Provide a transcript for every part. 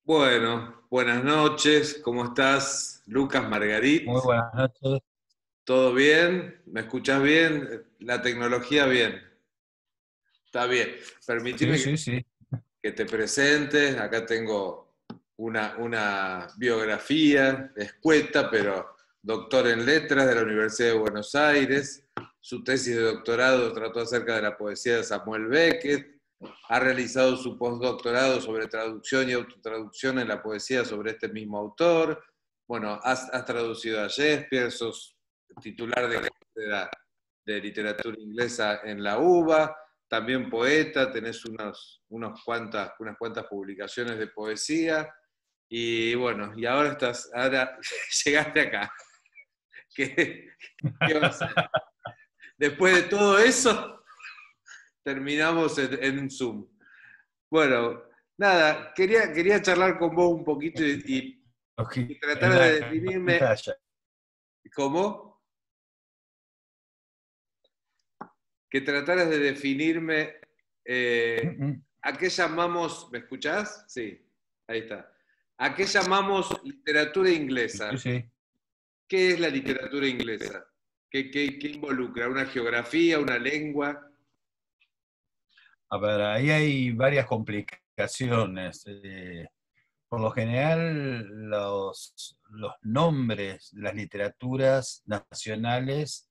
Bueno, buenas noches, ¿cómo estás? Lucas Margarit, Muy buenas noches. ¿todo bien? ¿Me escuchás bien? La tecnología bien, está bien. Sí, Permitime sí, sí. que te presentes, acá tengo una biografía escueta, pero doctor en letras de la Universidad de Buenos Aires. Su tesis de doctorado trató acerca de la poesía de Samuel Beckett. Ha realizado su postdoctorado sobre traducción y autotraducción en la poesía sobre este mismo autor. Bueno, has traducido a Shakespeare, sos titular de cátedra de literatura inglesa en la UBA, también poeta, tenés unas cuantas publicaciones de poesía. Y bueno, y ahora llegaste acá. ¿Qué, qué va a ser? Después de todo eso, terminamos en Zoom. Bueno, nada, quería charlar con vos un poquito y En tratar de la definirme pantalla. cómo, que trataras de definirme Mm, mm. a qué llamamos, ¿me escuchás? Sí, ahí está. ¿A qué llamamos literatura Sí, inglesa? sí. ¿Qué es la literatura inglesa? ¿Qué involucra? ¿Una geografía, una lengua? A ver, ahí hay varias complicaciones. Por lo general, los nombres de las literaturas nacionales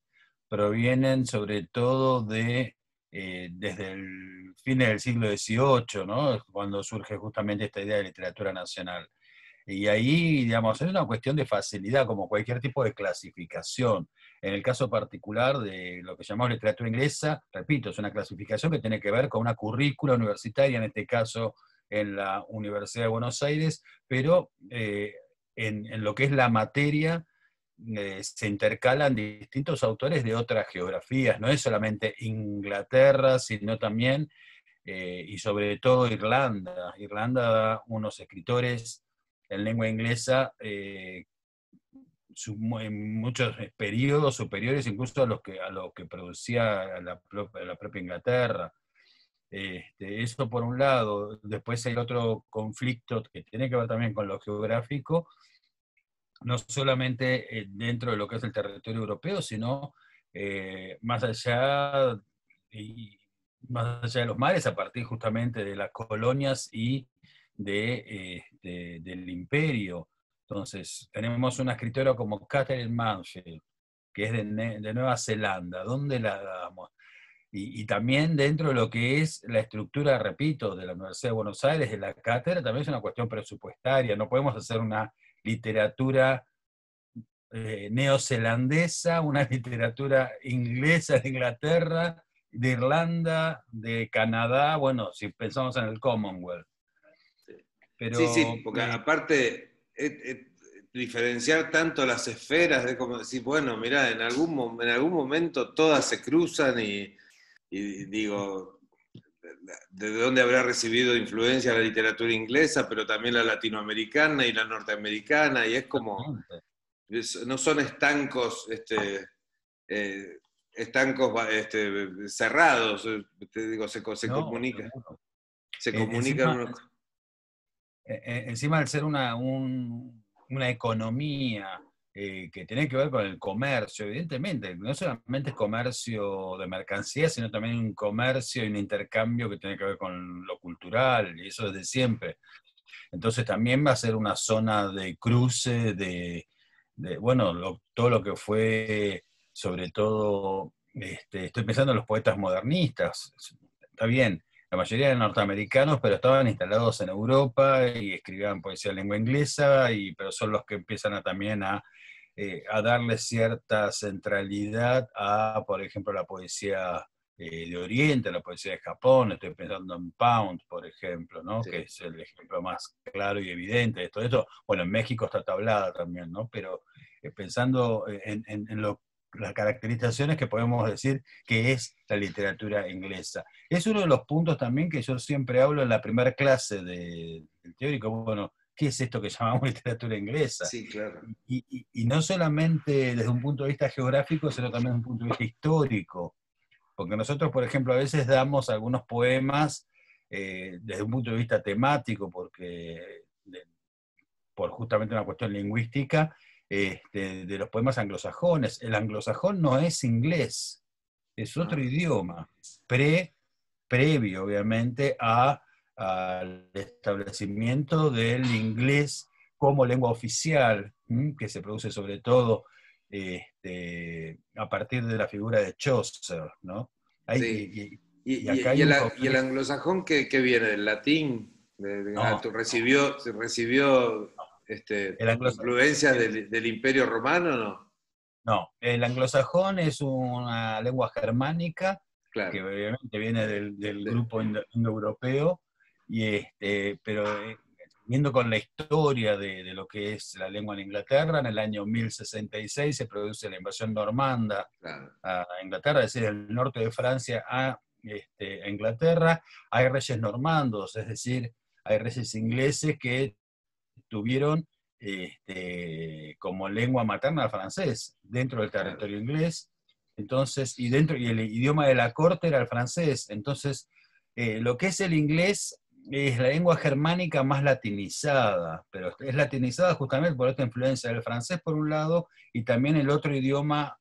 provienen sobre todo desde el fin del siglo XVIII, ¿no? Cuando surge justamente esta idea de literatura nacional. Y ahí, digamos, es una cuestión de facilidad, como cualquier tipo de clasificación. En el caso particular de lo que llamamos literatura inglesa, repito, es una clasificación que tiene que ver con una currícula universitaria, en este caso en la Universidad de Buenos Aires, pero en lo que es la materia se intercalan distintos autores de otras geografías, no es solamente Inglaterra, sino también y sobre todo Irlanda. Irlanda da unos escritores en lengua inglesa en muchos periodos superiores incluso a lo que producía la propia Inglaterra. Eso por un lado. Después hay otro conflicto que tiene que ver también con lo geográfico, no solamente dentro de lo que es el territorio europeo, sino más allá, y más allá de los mares, a partir justamente de las colonias y del imperio. Entonces, tenemos una escritora como Catherine Mansfield, que es de Nueva Zelanda. ¿Dónde la damos? Y también dentro de lo que es la estructura, repito, de la Universidad de Buenos Aires, de la cátedra, también es una cuestión presupuestaria. No podemos hacer una literatura neozelandesa, una literatura inglesa de Inglaterra, de Irlanda, de Canadá, bueno, si pensamos en el Commonwealth. Sí, sí, Pero porque aparte diferenciar tanto las esferas, de como decir, bueno, mirá, en algún momento todas se cruzan y digo, de dónde habrá recibido influencia la literatura inglesa, pero también la latinoamericana y la norteamericana, y es como, no son estancos, estancos cerrados, te digo, no, seguro. se comunican Encima, unos. encima al ser una economía que tiene que ver con el comercio, evidentemente, no solamente es comercio de mercancías, sino también un comercio y un intercambio que tiene que ver con lo cultural, y eso desde siempre. Entonces también va a ser una zona de cruce bueno, todo lo que fue, sobre todo, estoy pensando en los poetas modernistas, está bien, la mayoría eran norteamericanos, pero estaban instalados en Europa y escribían poesía en lengua inglesa, pero son los que empiezan también a darle cierta centralidad a, por ejemplo, la poesía de Oriente, la poesía de Japón. Estoy pensando en Pound, por ejemplo, ¿no? Que Sí. es el ejemplo más claro y evidente de todo esto. Bueno, en México está tablada también, ¿no? Pero pensando las caracterizaciones que podemos decir que es la literatura inglesa. Es uno de los puntos también que yo siempre hablo en la primera clase del teórico. Bueno, ¿qué es esto que llamamos literatura inglesa? Sí, claro. Y no solamente desde un punto de vista geográfico, sino también desde un punto de vista histórico. Porque nosotros, por ejemplo, a veces damos algunos poemas desde un punto de vista temático, porque por justamente una cuestión lingüística, de los poemas anglosajones. El anglosajón no es inglés, es otro idioma, previo obviamente al establecimiento del inglés como lengua oficial, que se produce sobre todo a partir de la figura de Chaucer, ¿no? Sí. Y acá hay Y el anglosajón qué viene? ¿Del latín? no, ¿Recibió el anglosajón, influencias del Imperio Romano o no? no, el anglosajón es una lengua germánica que Claro. obviamente viene del Sí, grupo indoeuropeo, pero viendo con la historia de lo que es la lengua en Inglaterra, en el año 1066 se produce la invasión normanda claro. a Inglaterra, es decir, del norte de Francia a Inglaterra. Hay reyes normandos, es decir, hay reyes ingleses que tuvieron como lengua materna el francés dentro del Claro. territorio inglés. Entonces, y el idioma de la corte era el francés. Entonces, lo que es el inglés es la lengua germánica más latinizada, pero es latinizada justamente por esta influencia del francés por un lado, y también el otro idioma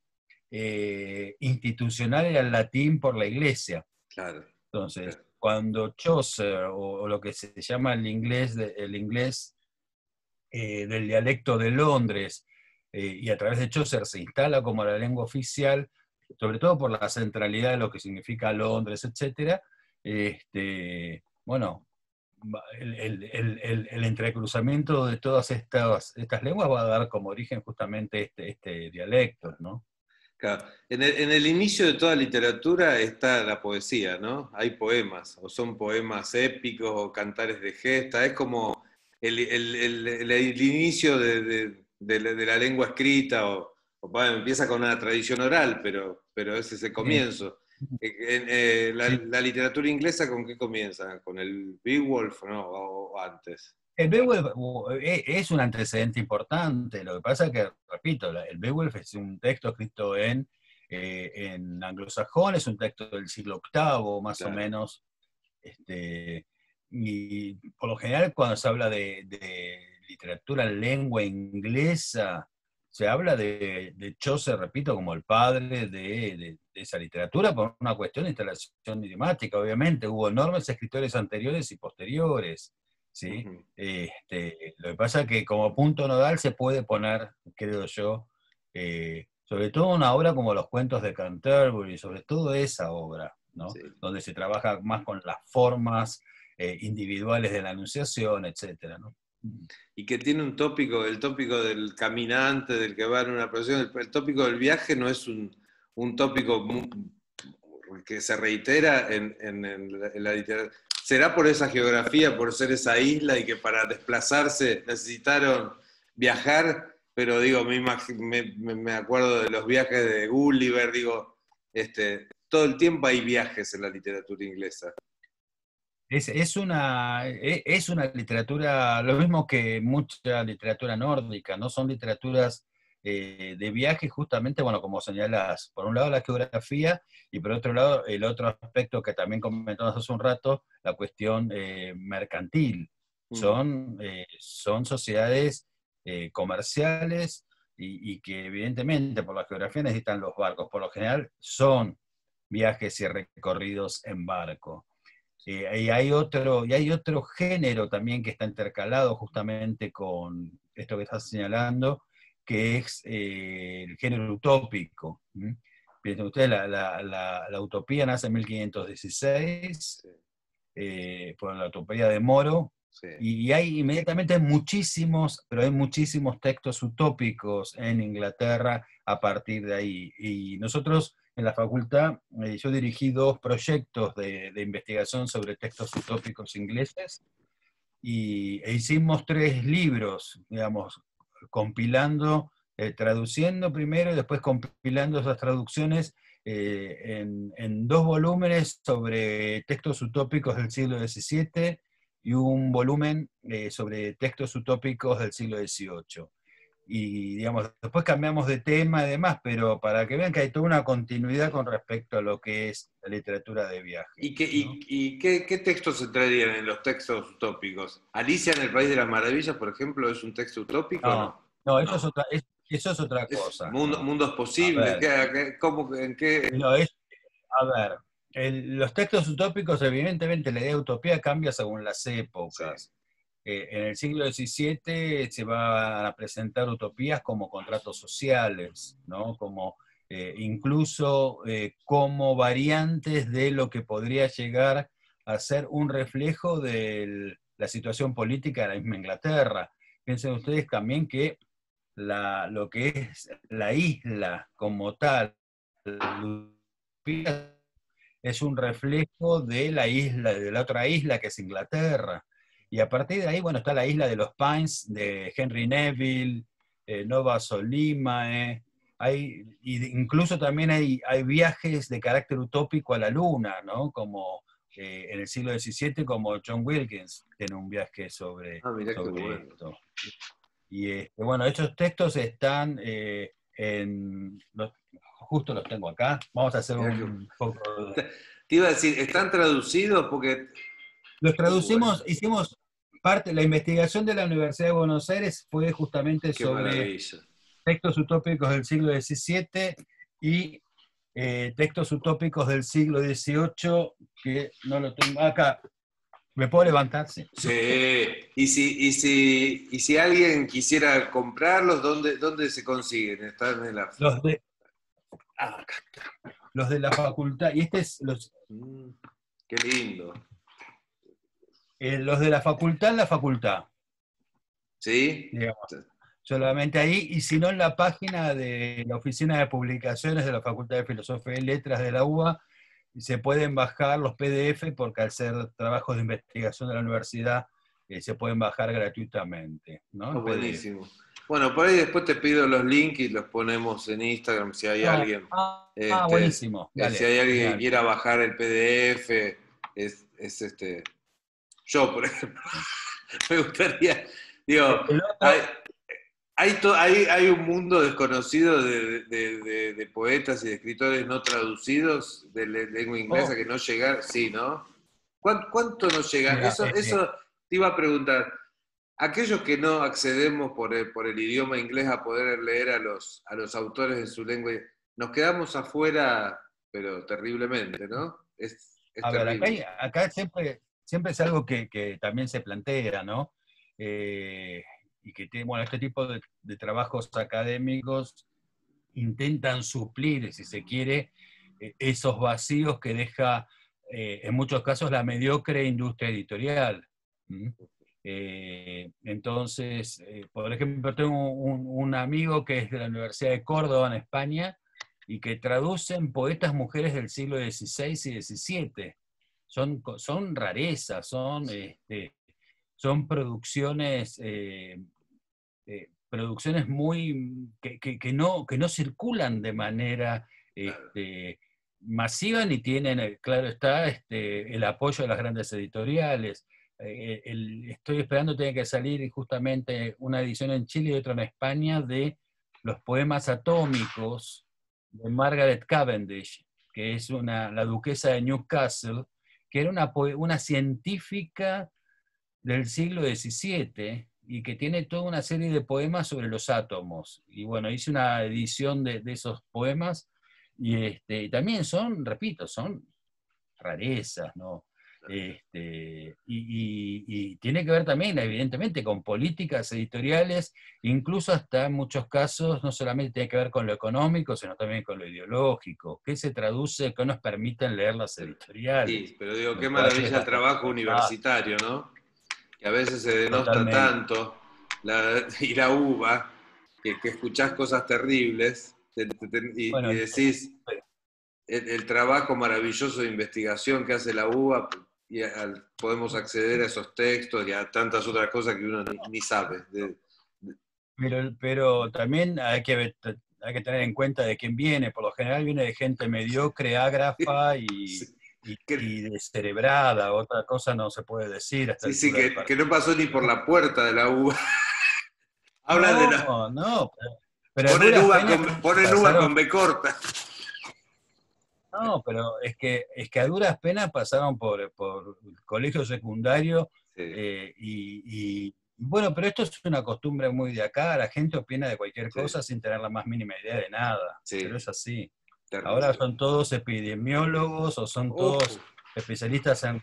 institucional era el latín por la iglesia. Claro. Entonces, Claro. cuando Chaucer, o lo que se llama el inglés del dialecto de Londres, y a través de Chaucer se instala como la lengua oficial, sobre todo por la centralidad de lo que significa Londres, etc. Bueno, el entrecruzamiento de todas estas lenguas va a dar como origen justamente este dialecto, ¿no? Claro. En el inicio de toda literatura está la poesía, ¿no? Hay poemas, o son poemas épicos o cantares de gesta, es como el inicio de la lengua escrita, bueno, empieza con una tradición oral, pero ese es el Sí, comienzo. sí. La literatura inglesa, ¿con qué comienza? ¿Con el Beowulf, no? O antes. El Beowulf es un antecedente importante, lo que pasa es que, repito, el Beowulf es un texto escrito en anglosajón, es un texto del siglo VIII, más o Claro. menos, y por lo general cuando se habla de literatura en lengua inglesa, se habla de Chaucer, repito, como el padre de esa literatura por una cuestión de instalación idiomática. Obviamente hubo enormes escritores anteriores y posteriores, ¿sí? Ujú. Lo que pasa es que como punto nodal se puede poner, creo yo, sobre todo una obra como los cuentos de Canterbury, sobre todo esa obra, ¿no? Sí. Donde se trabaja más con las formas individuales de la enunciación, etc., ¿no? Y que tiene un tópico, el tópico del caminante, del que va en una procesión, el tópico del viaje no es un tópico que se reitera en la literatura. ¿Será por esa geografía, por ser esa isla y que para desplazarse necesitaron viajar? Pero digo, me acuerdo de los viajes de Gulliver, digo, todo el tiempo hay viajes en la literatura inglesa. Es una literatura, lo mismo que mucha literatura nórdica, ¿no? Son literaturas de viaje justamente, bueno, como señalás, por un lado la geografía y por otro lado el otro aspecto que también comentamos hace un rato, la cuestión mercantil. Mm. Son sociedades comerciales y que evidentemente por la geografía necesitan los barcos. Por lo general son viajes y recorridos en barco. Y hay otro género también que está intercalado justamente con esto que estás señalando, que es el género utópico. Piensen ustedes, la utopía nace en 1516, Sí, por la utopía de Moro, sí. y hay inmediatamente muchísimos, pero hay muchísimos textos utópicos en Inglaterra a partir de ahí. Y nosotros en la facultad, yo dirigí dos proyectos de investigación sobre textos utópicos ingleses e hicimos tres libros, digamos, compilando, traduciendo primero y después compilando esas traducciones en dos volúmenes sobre textos utópicos del siglo XVII y un volumen sobre textos utópicos del siglo XVIII. y digamos, después cambiamos de tema y demás, pero para que vean que hay toda una continuidad con respecto a lo que es la literatura de viaje, ¿no? ¿Qué textos entrarían en los textos utópicos? ¿Alicia en el País de las Maravillas, por ejemplo, es un texto utópico o No, no? no, No. eso es otra Es cosa, ¿no? mundos A posibles. ver, ¿En qué? no, a ver, los textos utópicos, evidentemente, la idea de utopía cambia según las Sí. épocas. En el siglo XVII se van a presentar utopías como contratos sociales, ¿no? Como, incluso como variantes de lo que podría llegar a ser un reflejo de la situación política de la misma Inglaterra. Piensen ustedes también que lo que es la isla como tal, es un reflejo de la isla, de la otra isla que es Inglaterra. Y a partir de ahí, bueno, está la isla de los Pines, de Henry Neville, Nova Solimae, incluso también hay viajes de carácter utópico a la Luna, ¿no? Como en el siglo XVII, como John Wilkins tiene un viaje Ah, mirá qué sobre bueno. esto. Y bueno, estos textos están justo los tengo acá. Vamos a hacer Mirá un poco de... te iba a decir, ¿están traducidos? Porque. Los Bueno, traducimos, hicimos parte, la investigación de la Universidad de Buenos Aires fue justamente qué sobre maravilla. textos utópicos del siglo XVII y textos utópicos del siglo XVIII, que no lo tengo acá. ¿Me puedo levantar? Sí. Sí. Y si alguien quisiera comprarlos, ¿dónde se consiguen? ¿Están en la. Los de, acá, los de la facultad, y Mm, qué lindo. los de la facultad, ¿Sí? digamos. Solamente ahí, y si no en la página de la Oficina de Publicaciones de la Facultad de Filosofía y Letras de la UBA, se pueden bajar los PDF porque al ser trabajos de investigación de la universidad, se pueden bajar gratuitamente, ¿no? Ah, En PDF. buenísimo. Bueno, por ahí después te pido los links y los ponemos en Instagram si hay No, alguien. buenísimo, Si dale, hay alguien que genial. quiera bajar el PDF, yo, por ejemplo, me gustaría, digo, El hay, otro, hay un mundo desconocido de poetas y de escritores no traducidos de lengua inglesa oh, que no llegan, sí, ¿no? ¿Cuánto nos llega? mira, Eso te iba a preguntar. Aquellos que no accedemos por el idioma inglés a poder leer a los autores en su lengua, nos quedamos afuera, pero terriblemente, ¿no? Es a ver, terrible. acá siempre es algo que también se plantea, ¿no? Eh, y que tiene, bueno, este tipo de trabajos académicos intentan suplir, si se quiere, esos vacíos que deja en muchos casos la mediocre industria editorial. ¿Mm? Entonces, por ejemplo, tengo un amigo que es de la Universidad de Córdoba, en España, y que traducen poetas mujeres del siglo XVI y XVII. Son rarezas, son producciones producciones que no circulan de manera masiva ni tienen, claro está, el apoyo de las grandes editoriales. Estoy esperando, tiene que salir justamente una edición en Chile y otra en España de los poemas atómicos de Margaret Cavendish, que es la duquesa de Newcastle, que era una científica del siglo XVII y que tiene toda una serie de poemas sobre los átomos. Y bueno, hice una edición de esos poemas y también repito, son rarezas, ¿no? Y tiene que ver también, evidentemente, con políticas editoriales, incluso hasta en muchos casos no solamente tiene que ver con lo económico, sino también con lo ideológico. ¿Qué se traduce? ¿Qué nos permiten leer las editoriales? Sí, pero digo, Lo qué cual es maravilla el bastante trabajo fantástico. universitario, ¿no? Que a veces se denosta Totalmente. tanto y la uva, que escuchás cosas terribles y Bueno, decís el trabajo maravilloso de investigación que hace la UBA y podemos acceder a esos textos y a tantas otras cosas que uno ni sabe. pero también hay que tener en cuenta de quién viene. Por lo general viene de gente mediocre, ágrafa y, Sí, y, que, y descerebrada. Otra cosa no se puede decir a esta sí, altura del que no partido. pasó ni por la puerta de la UBA. Habla de la... No, no, pero a duras penas Ponen uva con pasaron. B corta. No, pero es que a duras penas pasaron por el colegio secundario Sí, bueno, pero esto es una costumbre muy de acá, la gente opina de cualquier sí, cosa sin tener la más mínima idea de nada, pero sí, es así. Ahora terrible. son todos epidemiólogos o son Uf. todos especialistas en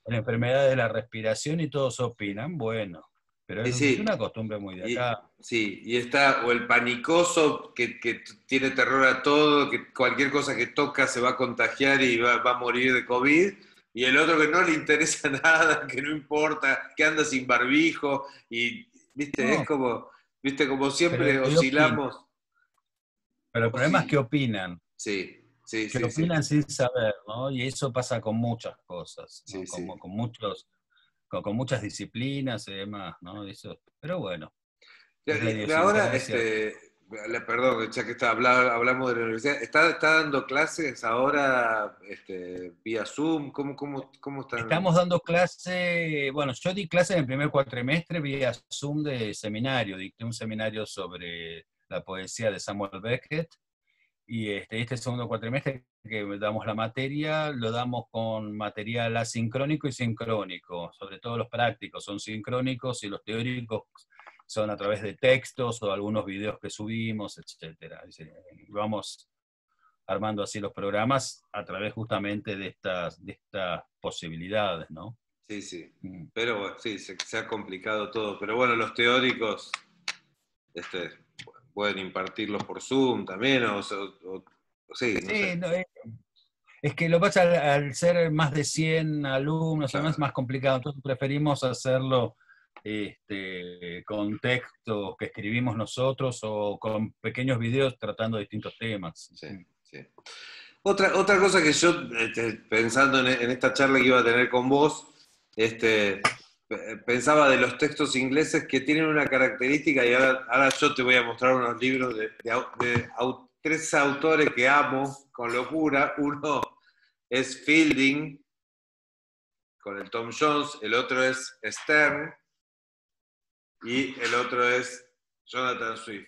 enfermedades de la respiración y todos opinan, bueno, pero Sí, es sí. una costumbre muy de acá. Sí, y está, o el panicoso que tiene terror a todo, que cualquier cosa que toca se va a contagiar y va a morir de COVID, y el otro que no le interesa nada, que no importa, que anda sin barbijo, y viste, es No, como, viste, como siempre pero ¿qué opinan? oscilamos, Pero el problema es sí, sí, sí, que sí, sí, opinan sin saber, ¿no? Y eso pasa con muchas cosas, sí, ¿no? sí. Como con muchas disciplinas y demás, ¿no? Eso, pero bueno, es la Y ahora, idiosincrasia. perdón, ya que hablamos de la universidad, ¿está dando clases ahora vía Zoom? ¿Cómo están? Estamos dando clase, bueno, yo di clase en el primer cuatrimestre vía Zoom de seminario, dicté un seminario sobre la poesía de Samuel Beckett, y este segundo cuatrimestre que damos la materia, lo damos con material asincrónico y sincrónico, sobre todo los prácticos son sincrónicos y los teóricos son a través de textos o algunos videos que subimos, etcétera. Vamos armando así los programas a través justamente de estas posibilidades, ¿no? Sí, sí. Mm. Pero bueno, sí, se ha complicado todo. Pero bueno, los teóricos este, pueden impartirlos por Zoom también, sí, no sé. Sí, no, es que lo pasa al ser más de 100 alumnos, además es Claro, más complicado, entonces preferimos hacerlo con textos que escribimos nosotros o con pequeños videos tratando distintos temas. sí, sí. Otra cosa que yo, pensando en esta charla que iba a tener con vos, pensaba de los textos ingleses que tienen una característica, y ahora yo te voy a mostrar unos libros de tres autores que amo con locura. Uno es Fielding, con el Tom Jones, el otro es Stern y el otro es Jonathan Swift.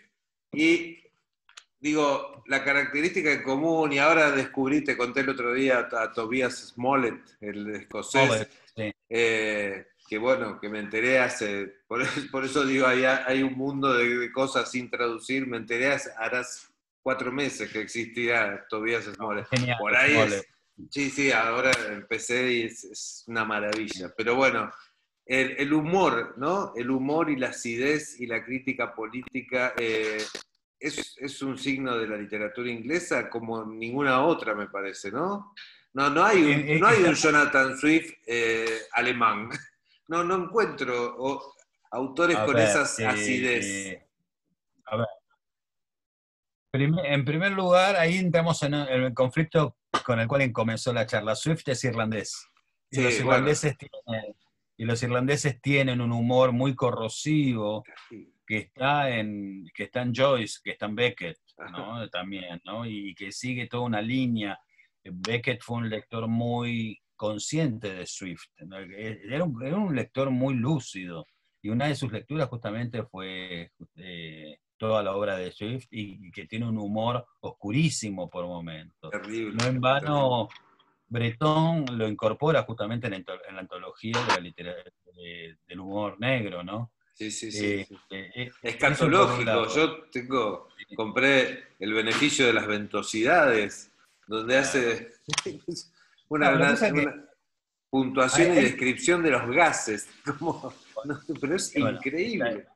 Y digo, la característica en común, y ahora descubrí, te conté el otro día a Tobias Smollett, el escocés, Mollet, sí. que bueno, que me enteré por eso digo, hay un mundo de cosas sin traducir, me enteré harás 4 meses que existía Tobias No, Smollett. es genial Por ahí Mollet. sí, sí, ahora empecé y es una maravilla. Pero bueno, el humor, ¿no? El humor y la acidez y la crítica política es un signo de la literatura inglesa como ninguna otra, me parece, ¿no? No hay un Está, Jonathan Swift alemán. No encuentro autores a con ver, esa acidez. a ver, en primer lugar, ahí entramos en el conflicto con el cual comenzó la charla. Swift es irlandés. Y los Sí, bueno. irlandeses tienen un humor muy corrosivo que está en Joyce, que está en Beckett, ¿no? También, ¿no? Y que sigue toda una línea. Beckett fue un lector muy consciente de Swift, ¿no? Era un lector muy lúcido. Y una de sus lecturas justamente fue toda la obra de Swift y que tiene un humor oscurísimo por momentos. Terrible, No en terrible. vano, Breton lo incorpora justamente en la antología del humor negro, ¿no? Sí, sí, sí, sí. Eso por un Escatológico. lado. Compré El beneficio de las ventosidades, donde Claro. hace No, lo que pasa es que una puntuación y hay, descripción de los gases. Pero es bueno, está, increíble.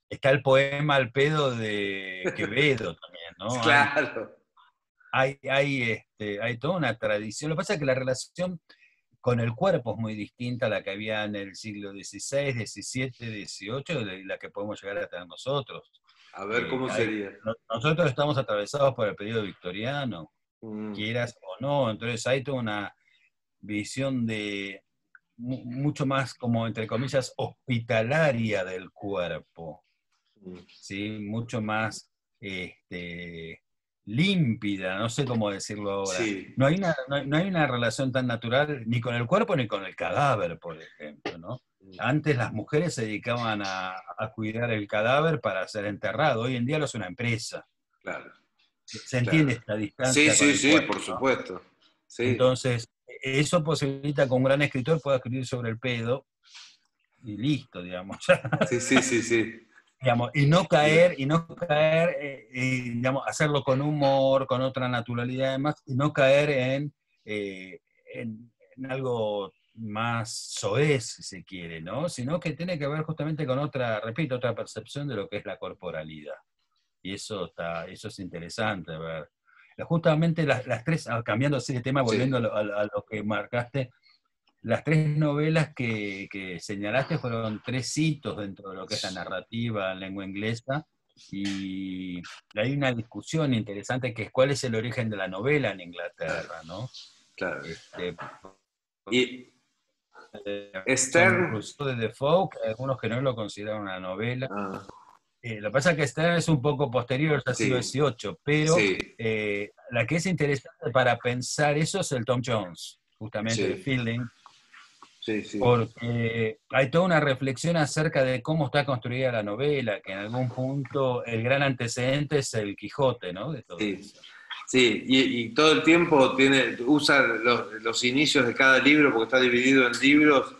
está el poema Al pedo de Quevedo también, ¿no? Hay, Claro. hay, hay, hay toda una tradición. Lo que pasa es que la relación con el cuerpo es muy distinta a la que había en el siglo XVI, XVII, XVIII, y la que podemos llegar a tener nosotros. A ver cómo sería. Nosotros estamos atravesados por el periodo victoriano, Mm, quieras o no, entonces hay toda una visión de mucho más como, entre comillas, hospitalaria del cuerpo, mm. ¿sí? Mucho más límpida, no sé cómo decirlo ahora. Sí, No hay una relación tan natural ni con el cuerpo ni con el cadáver, por ejemplo, ¿no? Antes las mujeres se dedicaban a cuidar el cadáver para ser enterrado. Hoy en día lo es una empresa. Claro, Se entiende claro. esta Sí, distancia con sí, el sí, cuerpo, por ¿no? supuesto. Sí, Entonces, eso posibilita que un gran escritor pueda escribir sobre el pedo y listo, digamos. sí, sí, sí, sí. Digamos, y no caer, digamos, hacerlo con humor, con otra naturalidad además, y no caer eh, en algo más soez, si se quiere, ¿no? Sino que tiene que ver justamente con otra, repito, otra percepción de lo que es la corporalidad. Y eso es interesante, a ver. Justamente las tres, cambiando así de tema, Sí. volviendo a lo que marcaste, las tres novelas que señalaste fueron tres hitos dentro de lo que es la narrativa en lengua inglesa, y hay una discusión interesante que es cuál es el origen de la novela en Claro, Inglaterra, ¿no? claro. Este, Y son Stern, Rousseau de Defoe, que algunos que no lo consideran una novela. ah, Lo que pasa es que Stern es un poco posterior al siglo sí, XVIII, pero sí, la que es interesante para pensar eso es el Tom Jones, justamente de sí, Fielding, sí, sí. porque hay toda una reflexión acerca de cómo está construida la novela, que en algún punto el gran antecedente es el Quijote, ¿no? De todo Sí, eso. sí, y todo el tiempo usa los inicios de cada libro, porque está dividido en libros,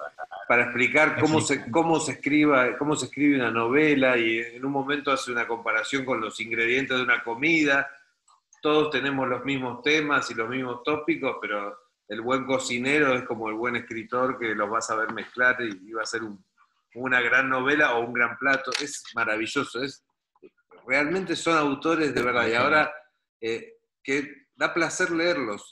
para explicar Explicando. cómo se escribe una novela, y en un momento hace una comparación con los ingredientes de una comida. Todos tenemos los mismos temas y los mismos tópicos, pero el buen cocinero es como el buen escritor, que los va a saber mezclar y va a ser una gran novela o un gran plato. Es maravilloso, realmente son autores de No, verdad. es Y genial. ahora que da placer leerlos.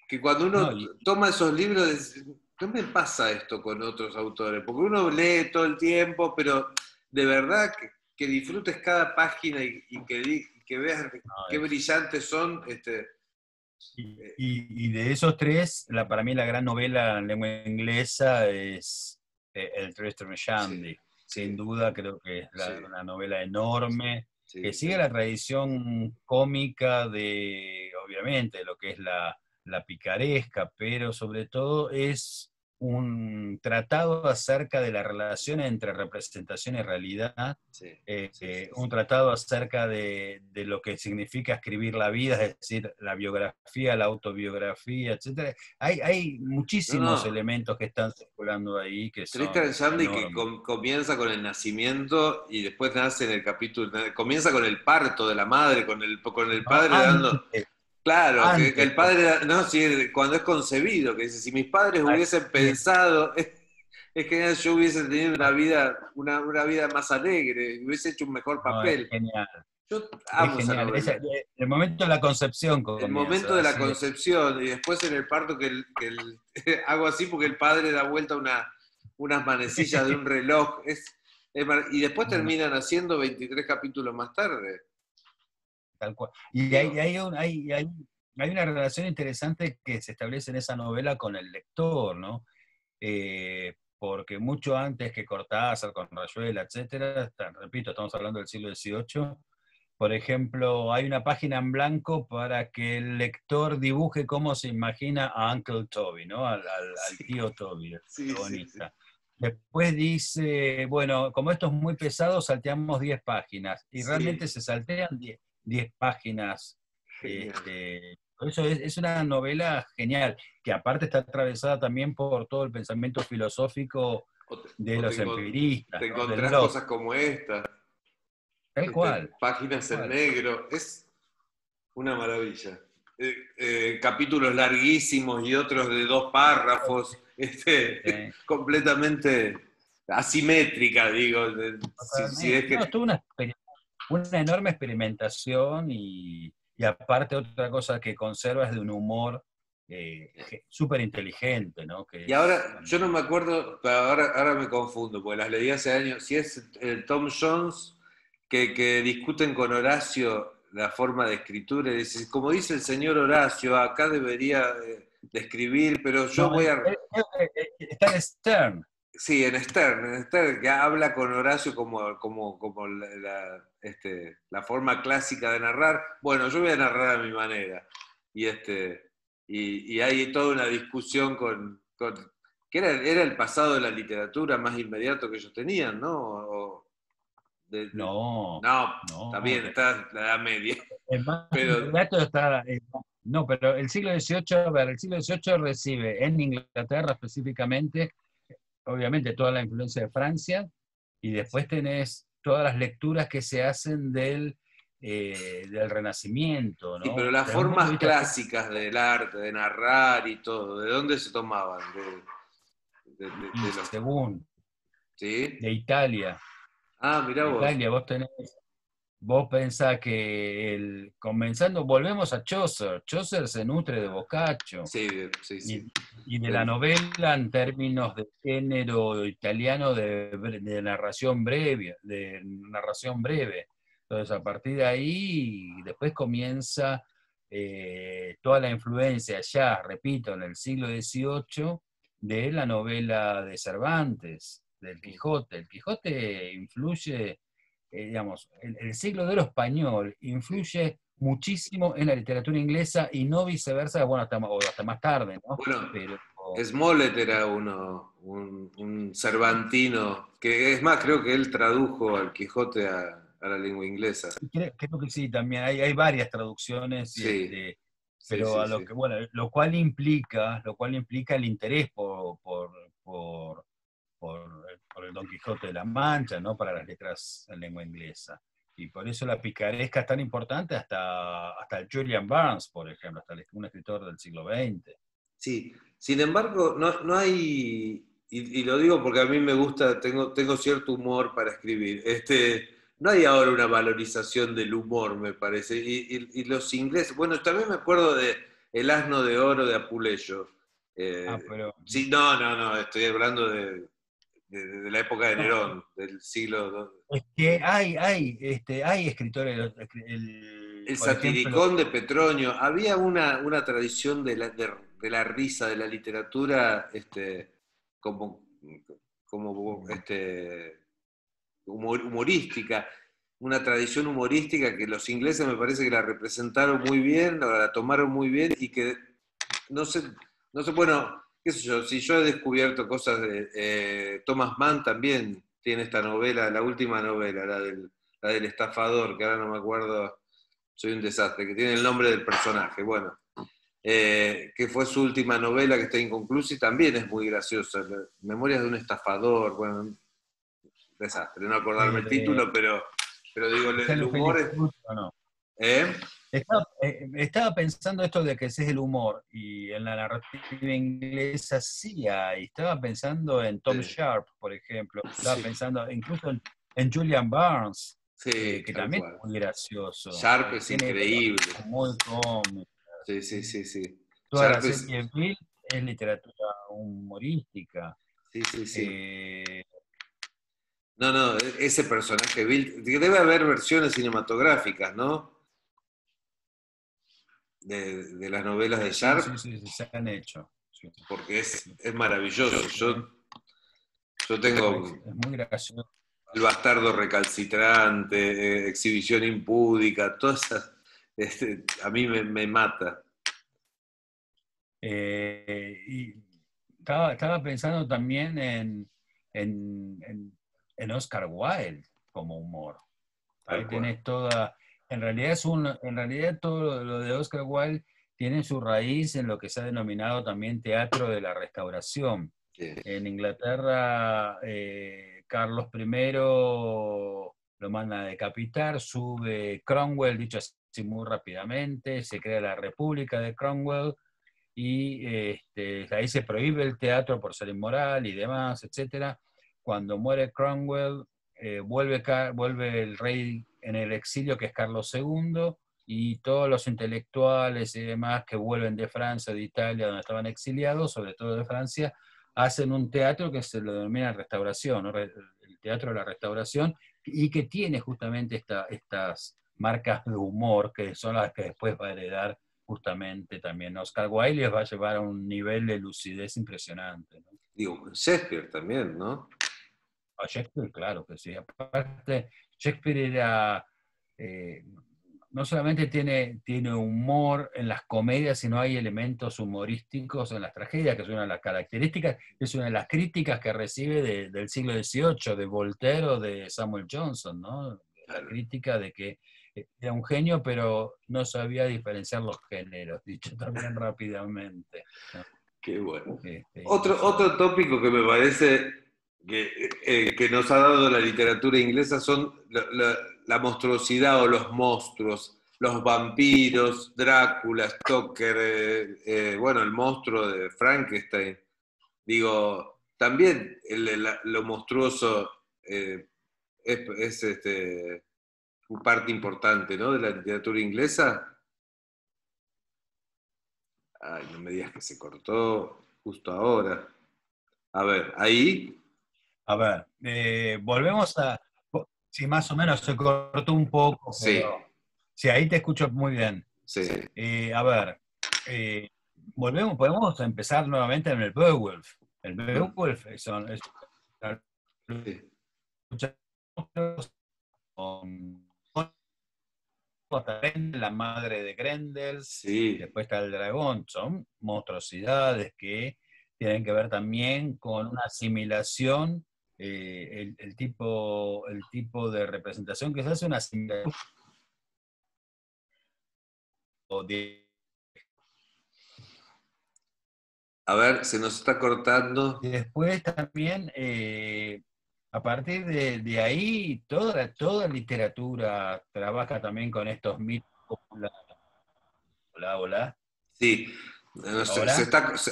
Que cuando No, uno toma esos libros, no me pasa esto con otros autores, porque uno lee todo el tiempo, pero de verdad que disfrutes cada página y que veas no, qué brillantes son. y de esos tres, para mí la gran novela en lengua inglesa es El Tristram Sí, Shandy. Sin sí, duda creo que es sí, una novela enorme, que sí, sigue la tradición cómica de, obviamente, lo que es la picaresca, pero sobre todo es un tratado acerca de la relación entre representación y realidad, sí, sí, sí, un sí. tratado acerca de lo que significa escribir la vida, es decir, la biografía, la autobiografía, etcétera. Hay No, muchísimos no. elementos que están circulando ahí que Tristan son Shandy, que enormes. comienza con el nacimiento y después nace en el capítulo, comienza con el parto de la madre, con el No, padre dando. Claro, que antes, el padre, no, sí, cuando es concebido, que dice, si mis padres hubiesen así pensado, es que yo hubiese tenido una vida más alegre, hubiese hecho un mejor no, es papel. genial, Yo es amo esa genial. novela. El momento de la concepción El momento comienza, de la así es. concepción y después en el parto hago así porque el padre da vuelta unas manecillas de un reloj. Y después No, no, terminan haciendo 23 capítulos más tarde. tal cual. Y Digo, hay una relación interesante que se establece en esa novela con el lector, ¿no? Porque mucho antes que Cortázar, con Rayuela, etcétera, repito, estamos hablando del siglo XVIII, por ejemplo, hay una página en blanco para que el lector dibuje cómo se imagina a Uncle Toby, ¿no? Al sí, tío Toby, el sí, sí, sí. protagonista. Después dice, bueno, como esto es muy pesado, salteamos 10 páginas. Y realmente Sí, se saltean 10 páginas. genial. Por eso es una novela genial, que aparte está atravesada también por todo el pensamiento filosófico O te, de o te los empiristas, te ¿no? Del encontrás Locke. cosas como esta, Tal cual, tal páginas en cual. negro. Es una maravilla. Capítulos larguísimos y otros de 2 párrafos, Sí. completamente asimétrica, digo. Si es Totalmente. No, es que, toda una enorme experimentación y aparte otra cosa que conserva es de un humor súper inteligente, ¿no? Que y es ahora, yo no también... me acuerdo, pero ahora me confundo, porque las leí hace años. Si es el Tom Jones que discuten con Horacio la forma de escritura, y dice, como dice el señor Horacio, acá debería de escribir, pero yo No, voy a. está en Stern, Sí, en Stern, que habla con Horacio como la forma clásica de narrar. Bueno, yo voy a narrar a mi manera. Y, y hay toda una discusión que era el pasado de la literatura más inmediato que ellos tenían, ¿no? No, no, está no. bien, está la Edad Media, El más pero inmediato está. No, pero el siglo XVIII, a ver, el siglo XVIII recibe en Inglaterra específicamente, obviamente, toda la influencia de Francia, y después tenés todas las lecturas que se hacen del Renacimiento, sí, pero ¿no? las Desde un punto de formas vista clásicas del arte, de narrar y todo, ¿de dónde se tomaban? y De los, según ¿sí? de Italia, Ah, mirá de vos. Italia vos pensás que comenzando, volvemos a Chaucer. Chaucer se nutre de Boccaccio Sí, sí, y, sí. y de la Del- novela en términos de género italiano de narración breve, Entonces, a partir de ahí, después comienza toda la influencia, ya, repito, en el siglo XVIII, de la novela de Cervantes, del Quijote. El Quijote influye, digamos, el siglo de oro español sí. influye muchísimo en la literatura inglesa y no viceversa, bueno, hasta más tarde, ¿no? Bueno, Pero Smollett era un cervantino, que es más, creo que él tradujo al Quijote a la lengua inglesa. creo que sí, también hay varias traducciones, Sí, sí, pero sí, a lo sí. que, bueno, lo cual implica el interés por, por el Don Quijote de la Mancha, ¿no? Para las letras en lengua inglesa. Y por eso la picaresca es tan importante hasta el Julian Barnes, por ejemplo, un escritor del siglo XX. Sí, sin embargo, no hay, y lo digo porque a mí me gusta, tengo cierto humor para escribir, no hay ahora una valorización del humor, me parece, y los ingleses, bueno, también me acuerdo de El asno de oro de Apuleyo. Ah, pero Sí, no, estoy hablando de la época de no, Nerón, del siglo. es que hay escritores, El por ejemplo, satiricón de Petronio, había una tradición de la risa, de la literatura, como, como humorística, una tradición humorística que los ingleses me parece que la representaron muy bien, la tomaron muy bien y que no sé, no sé, bueno, qué sé yo, si yo he descubierto cosas de Thomas Mann también tiene esta novela, la última novela, la del estafador, que ahora no me acuerdo, soy un desastre, que tiene el nombre del personaje, bueno, que fue su última novela que está inconclusa y también es muy graciosa, Memorias de un estafador, bueno, un desastre, no acordarme el de título, pero digo, el Stanley humor Phillips es... Truth, ¿no? ¿eh? Estaba pensando esto de que ese es el humor, y en la narrativa inglesa sí hay. Estaba pensando en Tom Sí, Sharp, por ejemplo. Estaba sí, pensando incluso en Julian Barnes, sí, que tal también cual. es muy gracioso. Sharp es Tiene cosas increíble. muy cómicas. Sí, sí, sí, sí. Toda la Sharp es. serie Bill es literatura humorística. Sí, sí, sí. Eh, No, no, ese personaje, Bill, que debe haber versiones cinematográficas, ¿no? De las novelas de sí, Sharp, sí, sí, sí, se han hecho. Sí, porque sí. es maravilloso. Eh, Yo tengo es muy gracioso. El bastardo recalcitrante, Exhibición impúdica, todas esas, a mí me mata. Y estaba pensando también en Oscar Wilde como humor. Tal Ahí cual. tenés en realidad todo lo de Oscar Wilde tiene su raíz en lo que se ha denominado también teatro de la restauración. Sí, En Inglaterra, Carlos I lo manda a decapitar, sube Cromwell, dicho así muy rápidamente, se crea la República de Cromwell, y ahí se prohíbe el teatro por ser inmoral y demás, etcétera. Cuando muere Cromwell, vuelve el rey en el exilio, que es Carlos II, y todos los intelectuales y demás que vuelven de Francia, de Italia, donde estaban exiliados, sobre todo de Francia, hacen un teatro que se lo denomina Restauración, ¿no? El Teatro de la Restauración, y que tiene justamente estas marcas de humor, que son las que después va a heredar justamente también Oscar Wilde, les va a llevar a un nivel de lucidez impresionante, ¿no? digo, Shakespeare también, ¿no? A Shakespeare, claro que sí. Aparte, Shakespeare era, eh, no solamente tiene humor en las comedias, sino hay elementos humorísticos en las tragedias, que es una de las características, es una de las críticas que recibe del siglo XVIII, de Voltaire o de Samuel Johnson, ¿no? La Claro. crítica de que era un genio, pero no sabía diferenciar los géneros, dicho también rápidamente, ¿no? Qué bueno. Incluso, Otro tópico que me parece que nos ha dado la literatura inglesa son la monstruosidad o los monstruos, los vampiros, Drácula, Stoker, bueno, el monstruo de Frankenstein. Digo, también lo monstruoso es parte importante, ¿no?, de la literatura inglesa. Ay, no me digas que se cortó justo ahora. A ver, ahí. a ver, volvemos a... Sí, más o menos se cortó un poco, Sí, pero sí, ahí te escucho muy bien. sí, A ver, eh, podemos empezar nuevamente en el Beowulf. El Beowulf es una sí, lucha con la madre de Grendel, sí, después está el dragón, son monstruosidades que tienen que ver también con una asimilación, el tipo de representación que se hace, una asimilación de... A ver, se nos está cortando. Y después también, a partir de ahí, toda literatura trabaja también con estos mitos. Hola, hola, hola. Sí, ¿Ahora?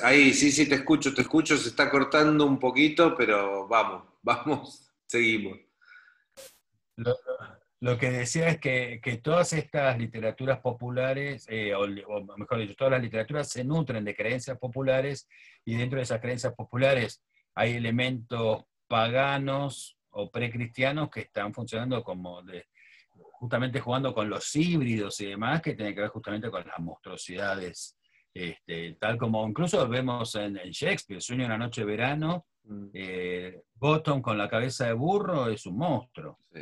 ahí, sí, sí, te escucho, se está cortando un poquito, pero vamos, vamos, seguimos. Lo, lo que decía es que todas estas literaturas populares, o mejor dicho, todas las literaturas se nutren de creencias populares, y dentro de esas creencias populares hay elementos paganos o precristianos que están funcionando como justamente jugando con los híbridos y demás, que tiene que ver justamente con las monstruosidades, tal como incluso vemos en Shakespeare, Sueño de una noche de verano, Mm, Gotham con la cabeza de burro es un monstruo. sí,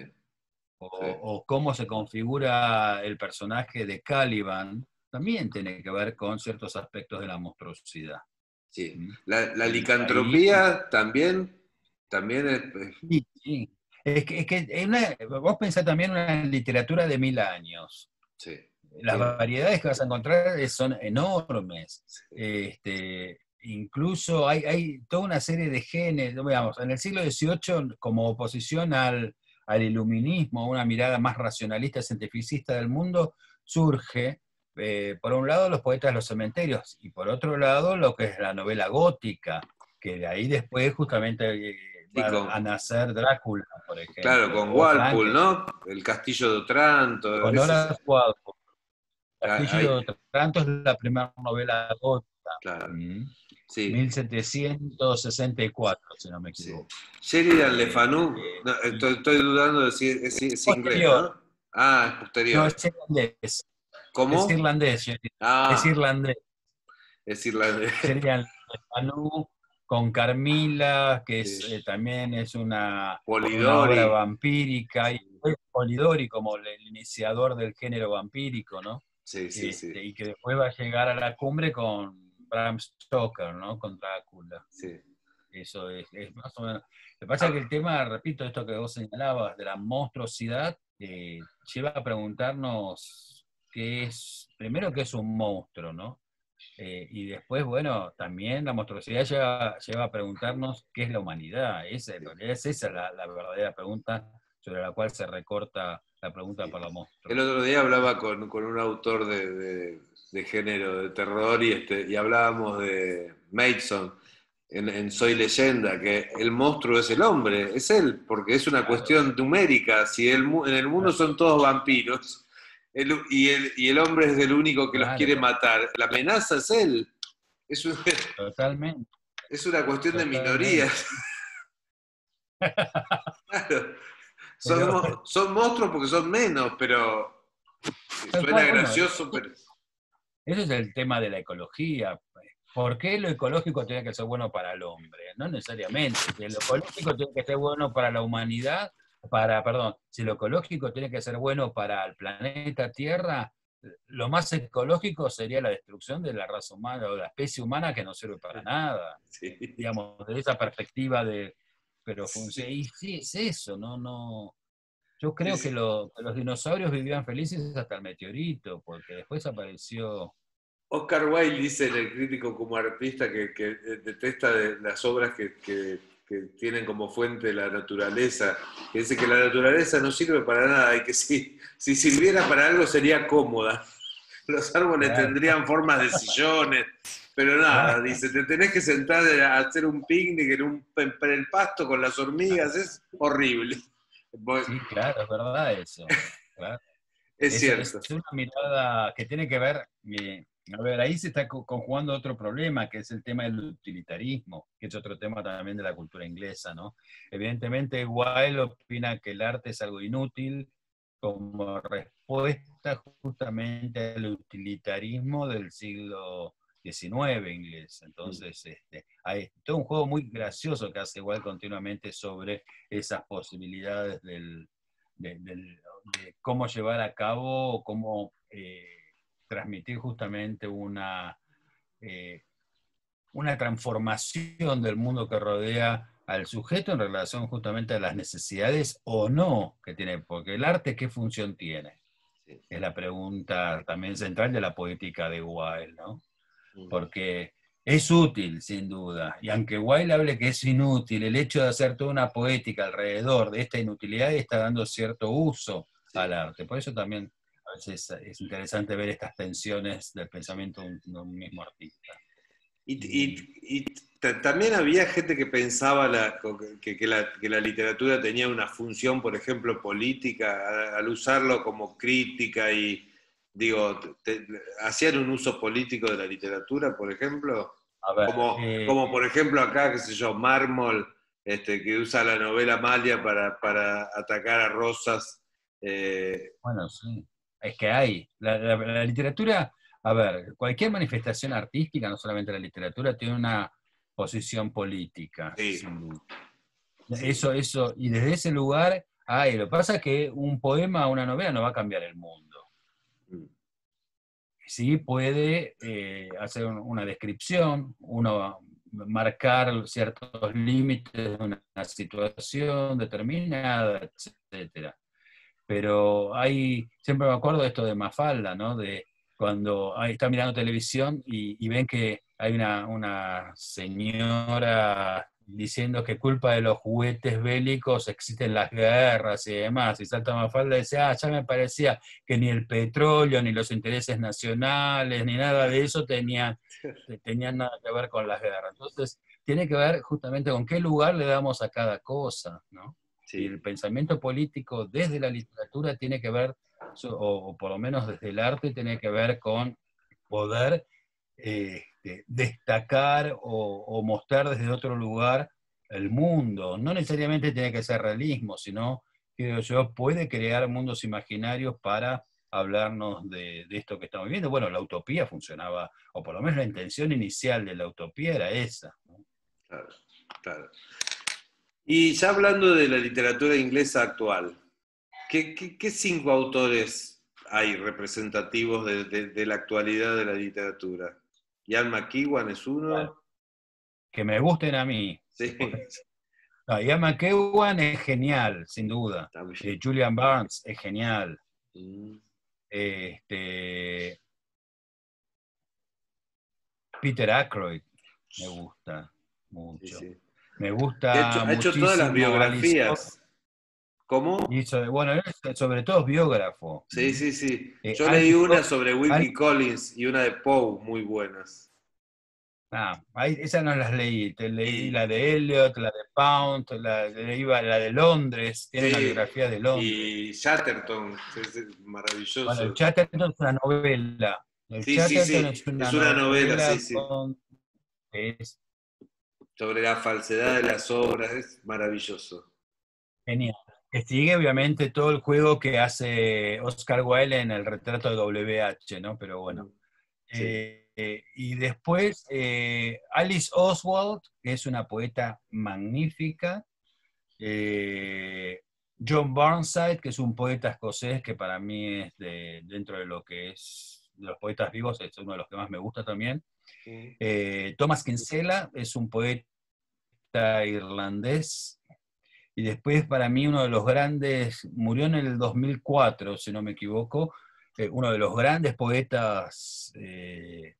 O, sí, o cómo se configura el personaje de Caliban, también tiene que ver con ciertos aspectos de la monstruosidad. sí. ¿Mm? La Y ahí, licantropía también sí, sí. Vos pensás también en una literatura de 1000 años. sí, Las tiene, variedades que vas a encontrar son enormes. sí, Incluso hay toda una serie de genes, digamos, en el siglo XVIII, como oposición al iluminismo, una mirada más racionalista, cientificista del mundo, surge, por un lado, los poetas de los cementerios, y por otro lado, lo que es la novela gótica, que de ahí después justamente sí, va a nacer Drácula, por claro, ejemplo, con o Walpole, Frankenstein, ¿no? El Castillo de Otranto, con ese, Horace Walpole. ahí, Castillo de Otranto es la primera novela gótica, claro, ¿m? sí. 1764, si no me Sí. equivoco. Sheridan Le Eh, Fanu, eh, no, y estoy dudando de si es inglés, posterior, ¿no? Ah, es no, posterior. es ¿Cómo? irlandés, es Ah, irlandés. es irlandés. Sheridan Le Fanu con Carmila, que Sí. también es una Polidori. obra vampírica, y Sí, fue Polidori como el iniciador del género vampírico, ¿no? sí, sí, sí. Y que después va a llegar a la cumbre con Bram Stoker, ¿no? Con Drácula. Sí. Eso es más o menos. Lo que pasa es que el Ah, tema, repito, esto que vos señalabas, de la monstruosidad, lleva a preguntarnos primero qué es un monstruo, ¿no? Y después, bueno, también la monstruosidad lleva a preguntarnos qué es la humanidad. En sí, realidad es esa la verdadera pregunta sobre la cual se recorta la pregunta sí. por la El otro monstruosidad. día hablaba con un autor de género de terror y hablábamos de Mason en Soy Leyenda, que el monstruo es el hombre, es él, porque es una Claro, cuestión numérica. Si en el mundo son todos vampiros y el hombre es el único que los quiere claro, matar, la amenaza es él. Es, totalmente, es una cuestión de totalmente. minorías. Claro. Pero, Son monstruos porque son menos, pero tal suena cual, bueno, gracioso, pero ese es el tema de la ecología. ¿Por qué lo ecológico tiene que ser bueno para el hombre? No necesariamente. Si lo ecológico tiene que ser bueno para la humanidad, perdón, si lo ecológico tiene que ser bueno para el planeta Tierra, lo más ecológico sería la destrucción de la raza humana o de la especie humana que no sirve para nada. Sí, Digamos, desde esa perspectiva de, pero funciona. sí, Y sí, es eso, no. Yo sí, creo que, sí. que los dinosaurios vivían felices hasta el meteorito, porque después apareció. Oscar Wilde dice en El Crítico como artista que detesta de las obras que tienen como fuente la naturaleza, que dice que la naturaleza no sirve para nada y que si sirviera para algo sería cómoda. Los árboles Claro, tendrían formas de sillones, pero nada, claro. dice, te tenés que sentar a hacer un picnic en el pasto con las hormigas, es horrible. Bueno, Sí, claro, es verdad eso. Claro. es Es cierto. una mirada que tiene que ver, a ver, ahí se está conjugando otro problema, que es el tema del utilitarismo, que es otro tema también de la cultura inglesa, ¿no? Evidentemente, Wilde opina que el arte es algo inútil como respuesta justamente al utilitarismo del siglo XIX inglés. Entonces, hay todo un juego muy gracioso que hace Wilde continuamente sobre esas posibilidades de cómo llevar a cabo o cómo transmitir justamente eh, una transformación del mundo que rodea al sujeto en relación justamente a las necesidades o no que tiene, porque el arte, ¿qué función tiene? Sí. Es la pregunta también central de la poética de Wilde, ¿no? Porque es útil, sin duda, y aunque Wilde hable que es inútil, el hecho de hacer toda una poética alrededor de esta inutilidad está dando cierto uso al Sí. arte. Por eso también a veces es interesante ver estas tensiones del pensamiento de un mismo artista. Y Y también había gente que pensaba que la literatura tenía una función, por ejemplo, política, al usarlo como crítica y, digo, hacían un uso político de la literatura, por ejemplo, a ver, como por ejemplo acá, qué sé yo, Mármol, que usa la novela Amalia para atacar a Rosas. bueno, sí, es que hay. La literatura, a ver, cualquier manifestación artística, no solamente la literatura, tiene una posición política, Sí, sin duda. sí. Y desde ese lugar, lo que pasa es que un poema o una novela no va a cambiar el mundo. Mm. Sí puede hacer una descripción, uno marcar ciertos límites de una situación determinada, etcétera. Pero siempre me acuerdo de esto de Mafalda, ¿no? De cuando está mirando televisión y ven que hay una señora diciendo que culpa de los juguetes bélicos existen las guerras y demás, y salta Mafalda y dice, ya me parecía que ni el petróleo, ni los intereses nacionales, ni nada de eso tenían nada que ver con las guerras. Entonces, tiene que ver justamente con qué lugar le damos a cada cosa, ¿no? Y Sí. el pensamiento político desde la literatura tiene que ver, o por lo menos desde el arte, tiene que ver con poder destacar o mostrar desde otro lugar el mundo. No necesariamente tiene que ser realismo, sino, creo yo, puede crear mundos imaginarios para hablarnos de esto que estamos viviendo. Bueno, la utopía funcionaba, o por lo menos la intención inicial de la utopía era esa, ¿no? Claro, claro. Y ya hablando de la literatura inglesa actual, ¿qué cinco autores hay representativos de la actualidad de la literatura? Ian McEwan es Bueno, uno. que me gusten a mí. Sí, No, Ian McEwan es genial, sin duda. está bien. Julian Barnes es genial. Mm, Este, Peter Ackroyd me gusta sí, mucho. sí. Me Y gusta ha hecho todas las muchísimo Alice Oz. biografías. ¿Cómo? Bueno, él sobre todo es biógrafo. Sí, sí, sí. Yo leí Alice una Oz, sobre Wilkie Collins y una de Poe, muy buenas. esas no las leí. Te leí Y, la de Eliot, la de Pound, leí la de Londres. Tiene una sí, biografía de Londres. y Chatterton, es Bueno, el maravilloso. Chatterton es una novela. El Sí, sí, Chatterton es sí, una es una novela, sí, novela sí. es Sobre la falsedad de las obras, es maravilloso. genial. Que sigue obviamente todo el juego que hace Oscar Wilde en el retrato de WH, ¿no? Pero bueno. Mm, sí, Y después Alice Oswald, que es una poeta magnífica. John Burnside, que es un poeta escocés que para mí es dentro de lo que es de los poetas vivos, es uno de los que más me gusta también. Thomas Kinsella es un poeta irlandés. Y después, para mí, uno de los grandes, murió en el 2004, si no me equivoco, uno de los grandes poetas en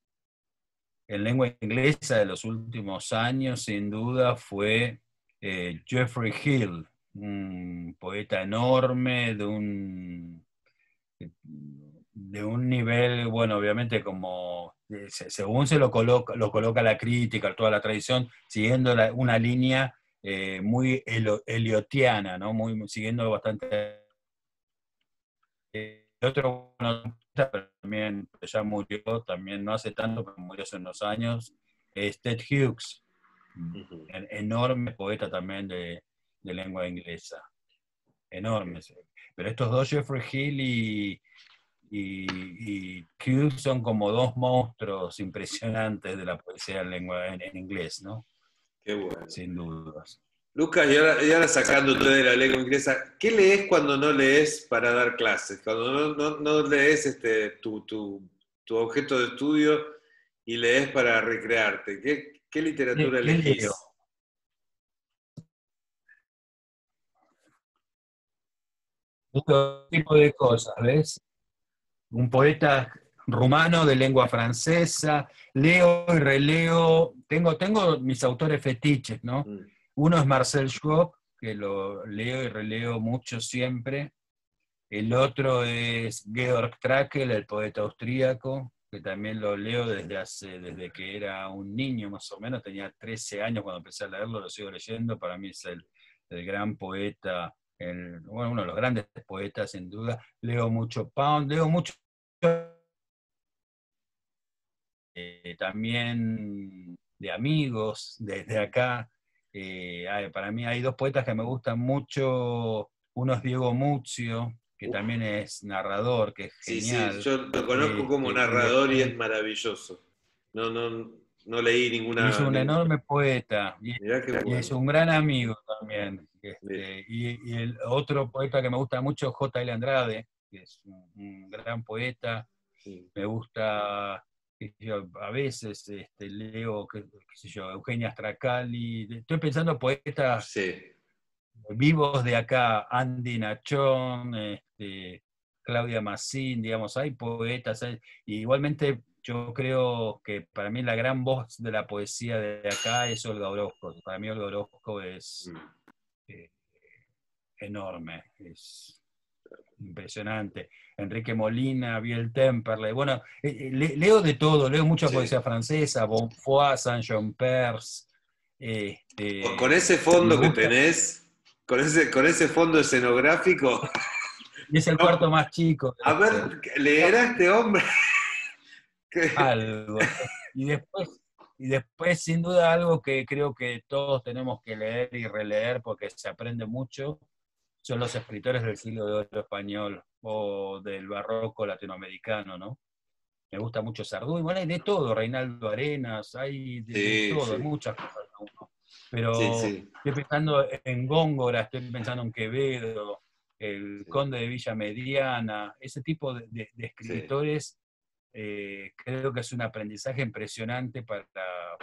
lengua inglesa de los últimos años, sin duda, fue Geoffrey Hill, un poeta enorme, de un nivel, bueno, obviamente como, según lo coloca la crítica, toda la tradición, siguiendo una línea muy eliotiana, ¿no? Siguiendo bastante. Otro, bueno, también ya murió, también no hace tanto, pero murió hace unos años, es Ted Hughes, enorme poeta también de lengua inglesa, enorme. Pero estos dos, Geoffrey Hill y Hughes, son como dos monstruos impresionantes de la poesía en lengua en inglés, ¿no? Qué bueno. Sin dudas. Lucas, y ahora sacándote de la lengua inglesa, ¿qué lees cuando no lees para dar clases? Cuando no lees tu objeto de estudio y lees para recrearte. ¿Qué literatura ¿Qué leo? elegís? Todo tipo de cosas, ¿ves? Un poeta rumano de lengua francesa, leo y releo, tengo mis autores fetiches, ¿no? Mm. Uno es Marcel Schwab, que lo leo y releo mucho siempre. El otro es Georg Trakl, el poeta austríaco, que también lo leo desde que era un niño más o menos, tenía 13 años cuando empecé a leerlo, lo sigo leyendo, para mí es el gran poeta, bueno, uno de los grandes poetas sin duda. Leo mucho Pound, leo mucho también de amigos desde acá. Para mí hay dos poetas que me gustan mucho, uno es Diego Muzio, que Uf, también es narrador, que es sí, sí, genial. yo lo conozco como Y narrador y es después, maravilloso. No leí y es ninguna. un enorme poeta, Mirá qué y es bueno. un gran amigo también. Mirá, Y el otro poeta que me gusta mucho es J. L. Andrade, que es un gran poeta. sí, Me gusta, qué sé yo, a veces leo, qué sé yo, Eugenia Stracali. Estoy pensando poetas sí, vivos de acá, Andy Nachón, Claudia Massín, digamos, hay poetas. Y igualmente yo creo que para mí la gran voz de la poesía de acá es Olga Orozco. Para mí Olga Orozco es mm, eh, enorme, es impresionante. Enrique Molina, Biel Temperley. Bueno, leo de todo, leo mucha sí. poesía francesa, Bonfoy, Saint-Jean Perse. Con ese Me fondo que gusta, tenés, con ese fondo escenográfico, y es el no, cuarto más chico a de este. ver, leerá este hombre. Algo. Y después, sin duda, algo que creo que todos tenemos que leer y releer porque se aprende mucho, son los escritores del siglo de oro español o del barroco latinoamericano, ¿no? Me gusta mucho Sarduy, bueno, hay de todo, Reinaldo Arenas, hay de Sí, todo, hay sí, muchas cosas, ¿no? sí, Pero sí, estoy pensando en Góngora, estoy pensando en Quevedo, el sí, Conde de Villa Mediana, ese tipo de sí. escritores, creo que es un aprendizaje impresionante para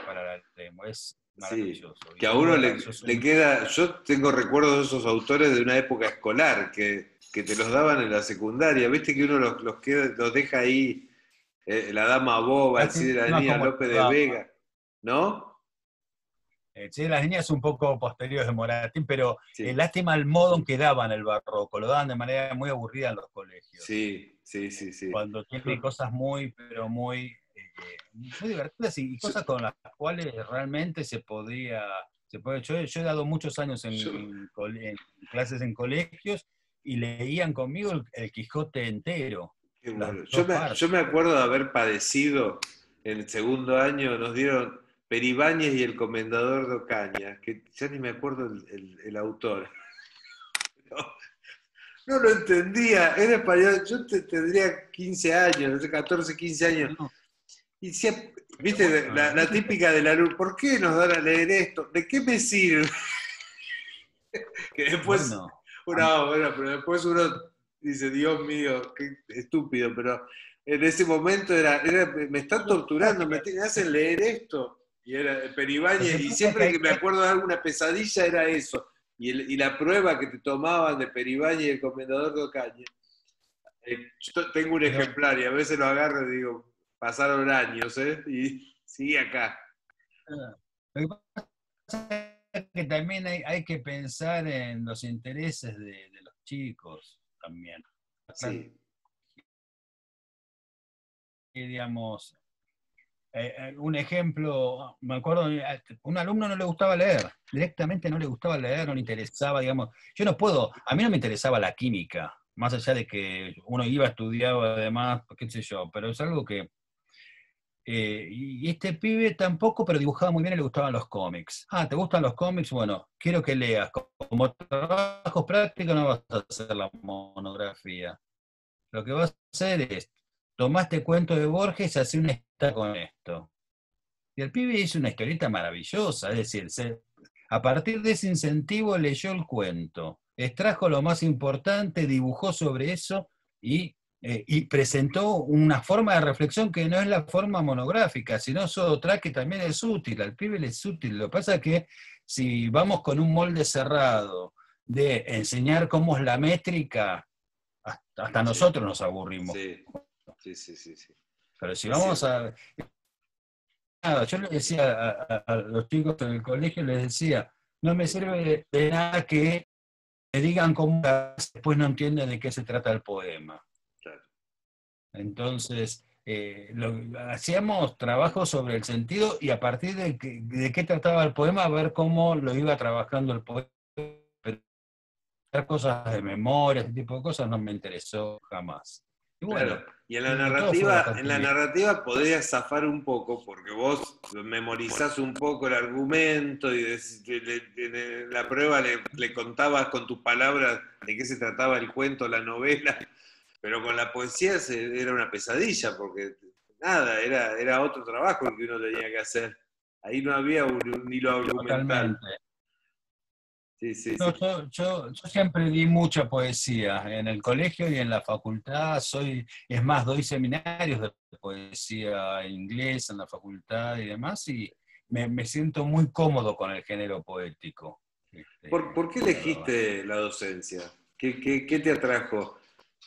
la lengua, es Sí, maravilloso. Y que a sin uno duda, le, yo soy le muy... queda, yo tengo recuerdos de esos autores de una época escolar que te los daban en la secundaria, viste que uno los deja ahí, la Dama Boba, el Cid de la Lástima Niña como López lo de da. Vega, ¿no? Sí, las líneas un poco posteriores de Moratín, pero Sí, lástima el modo en que daban el barroco, lo daban de manera muy aburrida en los colegios, sí, sí, sí, sí. cuando tiene cosas muy, pero muy divertidas y Yo, cosas con las cuales realmente yo he dado muchos años yo- en clases en colegios y leían conmigo el Quijote entero, qué las bueno. Yo dos me, yo partes. me acuerdo de haber padecido en el segundo año, nos dieron Peribáñez y el Comendador de Ocaña, que ya ni me acuerdo el autor. No lo entendía, era español, yo tendría 15 años, no sé, 14, 15 años, No, y decía, pero viste, bueno, la típica de la luz, ¿por qué nos dan a leer esto? ¿De qué me sirve? Que después, bueno. Bueno, pero después uno dice, Dios mío, qué estúpido, pero en ese momento me están torturando, me hacen leer esto. Y era Lo Peribáñez, que y pasa es que siempre que me acuerdo de alguna pesadilla era eso. Y la prueba que te tomaban de Peribáñez y el comendador de Ocaña. Yo tengo un pero, ejemplar y a veces lo agarro y digo, pasaron años, ¿eh? Y sigue acá. lo que pasa es que también hay que pensar en los intereses de los chicos también. Sí, Y, digamos, un ejemplo, me acuerdo, un alumno no le gustaba leer, directamente no le gustaba leer, no le interesaba, digamos, yo no puedo, a mí no me interesaba la química, más allá de que uno iba, estudiaba además, qué sé yo, pero es algo que, y este pibe tampoco, pero dibujaba muy bien y le gustaban los cómics. Ah, ¿te gustan los cómics? Bueno, quiero que leas, como trabajos prácticos no vas a hacer la monografía, lo que vas a hacer es, tomaste cuento de Borges y hace una historia con esto. Y el pibe hizo una historieta maravillosa, es decir, a partir de ese incentivo leyó el cuento, extrajo lo más importante, dibujó sobre eso y presentó una forma de reflexión que no es la forma monográfica, sino es otra que también es útil, al pibe le es útil. Lo que pasa es que si vamos con un molde cerrado de enseñar cómo es la métrica, hasta sí, nosotros nos aburrimos. sí, sí, sí, sí, sí. Pero si Es vamos cierto. a, nada, yo les decía a los chicos en el colegio, les decía, no me sirve de nada que me digan cómo después no entienden de qué se trata el poema. Claro. Entonces, hacíamos trabajo sobre el sentido y a partir de qué trataba el poema, a ver cómo lo iba trabajando el poema. Pero otras cosas de memoria, ese tipo de cosas no me interesó jamás. Y Claro, bueno, y todo fue en bastante la bien. narrativa podrías zafar un poco, porque vos memorizás un poco el argumento y en la prueba le contabas con tus palabras de qué se trataba el cuento, la novela, pero con la poesía era una pesadilla, porque nada, era otro trabajo el que uno tenía que hacer. Ahí no había un hilo argumental. Totalmente. Sí, sí, No, sí. yo siempre di mucha poesía en el colegio y en la facultad. Es más, doy seminarios de poesía inglesa en la facultad y demás, y me siento muy cómodo con el género poético. ¿Por qué La verdad. elegiste la docencia? ¿Qué te atrajo?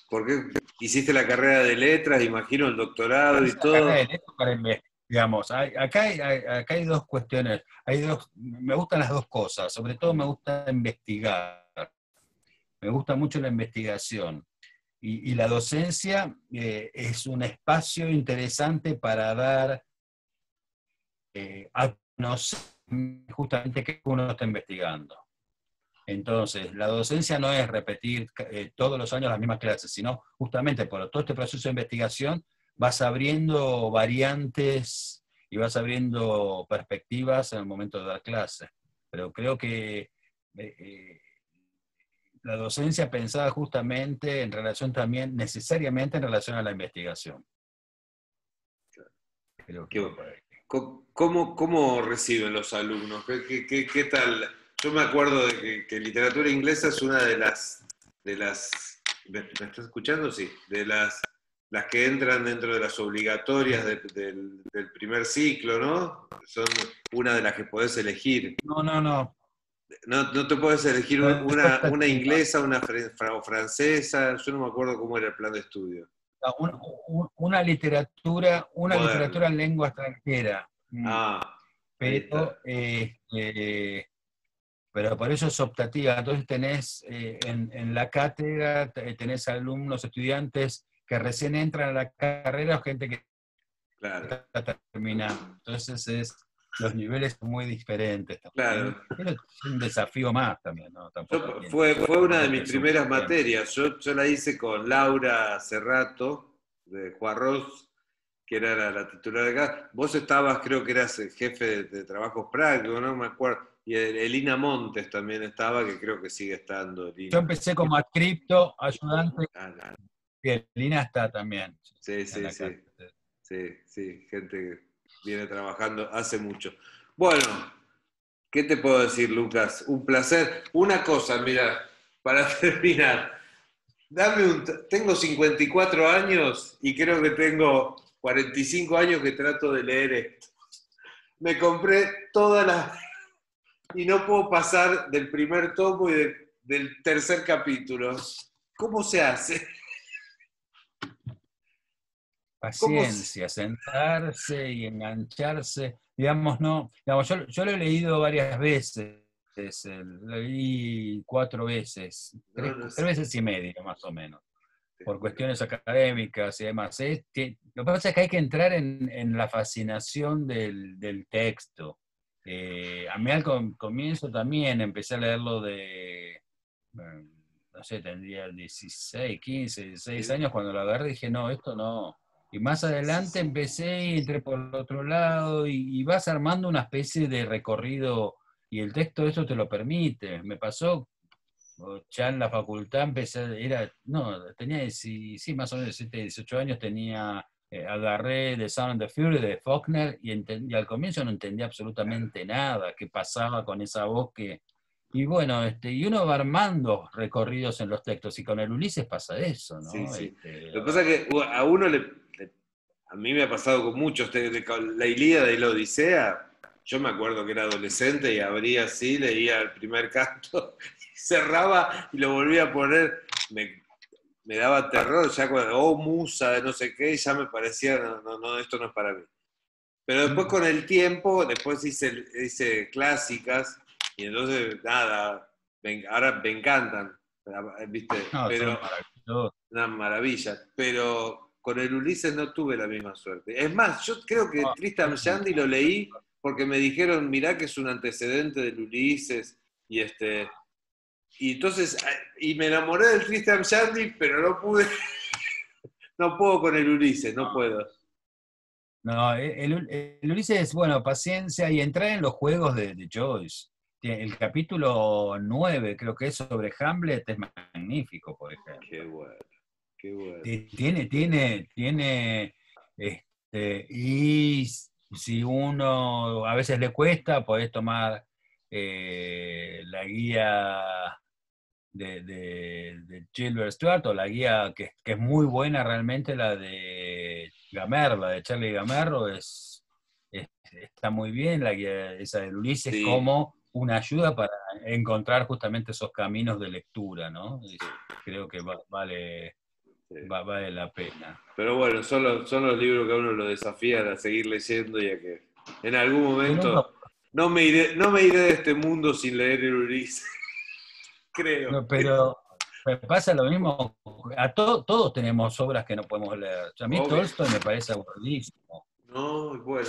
¿Por qué hiciste la carrera de letras, imagino el doctorado y Hice la carrera de todo? letras para digamos, acá hay dos cuestiones, me gustan las dos cosas, sobre todo me Mm, gusta investigar, me gusta mucho la investigación. Y la docencia es un espacio interesante para dar a conocer justamente qué uno está investigando. Entonces, la docencia no es repetir todos los años las mismas clases, sino justamente por todo este proceso de investigación vas abriendo variantes y vas abriendo perspectivas en el momento de dar clases. Pero creo que la docencia pensada justamente en relación también, necesariamente en relación a la investigación. Creo que va ¿Qué- por ahí. ¿Cómo reciben los alumnos? ¿Qué tal? Yo me acuerdo de que literatura inglesa es una de las, ¿me estás escuchando? Sí, las que entran dentro de las obligatorias del primer ciclo, ¿no? Son una de las que podés elegir. No, no, no. No te puedes elegir No es una optativa. inglesa, o francesa, yo no me acuerdo cómo era el plan de estudio. Una literatura Moderna. en lengua extranjera. Ah, ahí Pero, está. pero por eso es optativa. Entonces tenés en la cátedra, tenés alumnos, estudiantes que recién entran a la carrera o gente que Claro, está terminando. Entonces los niveles son muy diferentes también. claro. Pero es un desafío más también, ¿no? Tampoco Fue una de tampoco mis que es un primeras problema. materias. Yo la hice con Laura Cerrato, de Juarros, que era la titular de acá. Vos estabas, creo que eras el jefe de trabajos prácticos, no me acuerdo. Y Elina Montes también estaba, que creo que sigue estando, Yo Elina. empecé como adscripto, ayudante, Ah, claro. y Lina está también Sí, en sí, la sí. cátedra. Sí, sí, gente que viene trabajando hace mucho. Bueno, ¿qué te puedo decir, Lucas? Un placer. Una cosa, mira, para terminar, tengo 54 años y creo que tengo 45 años que trato de leer esto. Me compré todas las... y no puedo pasar del primer tomo y del tercer capítulo. ¿Cómo se hace? Paciencia, sentarse y engancharse. Digamos, no, digamos, yo lo he leído varias veces, lo leí 4 veces, No, no 3 veces y media más o menos, por cuestiones académicas y demás. Lo que pasa es que hay que entrar en la fascinación del texto. A mí al comienzo también empecé a leerlo no sé, tendría 16, 15, 16 Sí, años cuando lo agarré, dije, no, esto no. Y más sí, adelante sí. empecé y entré por otro lado y vas armando una especie de recorrido y el texto eso te lo permite. Me pasó ya en la facultad, tenía, sí, más o menos 17, 18 años, agarré The Sound and the Fury de Faulkner y al comienzo no entendía Claro. absolutamente nada, qué pasaba con esa voz que... Y bueno, y uno va armando recorridos en los textos, y con el Ulises pasa eso, Sí, ¿no? sí. Lo que pasa es que a uno a mí me ha pasado con muchos, con la Ilíada y la Odisea, yo me acuerdo que era adolescente y abría así, leía el primer canto, y cerraba y lo volvía a poner, me daba terror, ya cuando, oh, musa de no sé qué, ya me parecía, no, no, no, esto no es para mí. Pero después con el tiempo, después hice clásicas, y entonces, nada, ahora me encantan, ¿viste? No, son Pero maravillosos. una maravilla, pero con el Ulises no tuve la misma suerte. Es más, yo creo que No, Tristram es un- Shandy lo leí porque me dijeron, mirá que es un antecedente del Ulises, y entonces, y me enamoré del Tristram Shandy, pero no pude, no puedo con el Ulises, no puedo. No, el Ulises, bueno, paciencia y entrar en los juegos de Joyce. El capítulo 9 creo que es sobre Hamlet, es magnífico, por Qué ejemplo. bueno, qué bueno. Tiene, y si uno a veces le cuesta, podés tomar la guía de Gilbert Stuart, o la guía que es muy buena realmente, la de Gamer, la de Charlie Gamerro, está muy bien, la guía esa de Ulises, Sí, como una ayuda para encontrar justamente esos caminos de lectura, ¿no? sí, Creo que sí. vale la pena. Pero bueno, son los libros que a uno lo desafían a seguir leyendo y a que en algún Yo nunca, momento no me iré de este mundo sin leer el Ulises, creo. no, pero me pasa lo mismo, todos tenemos obras que no podemos leer. A mí Obvio. Tolstoy me parece aburridísimo. No, bueno,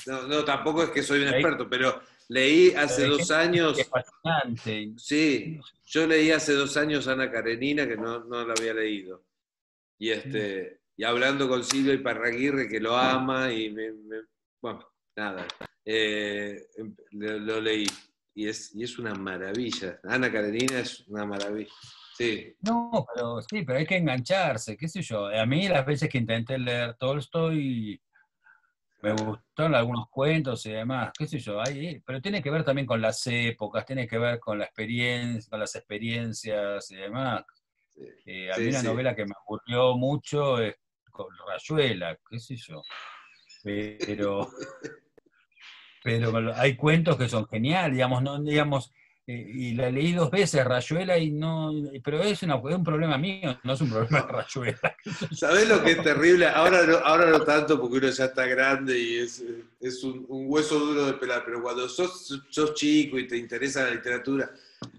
no, no, tampoco es que soy un Hay, experto, pero leí hace hay 2 gente que es años, fascinante. sí, yo leí hace 2 años Ana Karenina, que no, no la había leído. Y, y hablando con Silvia Iparraguirre, que lo ama, bueno, nada, lo leí. Y es una maravilla. Ana Karenina es una maravilla. Sí, No, pero sí, pero hay que engancharse, qué sé yo. A mí las veces que intenté leer Tolstoy me claro. gustaron algunos cuentos y demás, qué sé yo. Pero tiene que ver también con las épocas, tiene que ver con la experiencia, con las experiencias y demás. Sí, A mí sí, una sí. novela que me aburrió mucho es con Rayuela, qué sé yo. Pero, pero hay cuentos que son geniales, digamos, no, digamos, y la leí 2 veces, Rayuela, y no, pero es un problema mío, no es un problema de Rayuela, qué sé ¿Sabés lo que es yo. terrible? Ahora no tanto porque uno ya está grande y es un hueso duro de pelar, pero cuando sos chico y te interesa la literatura,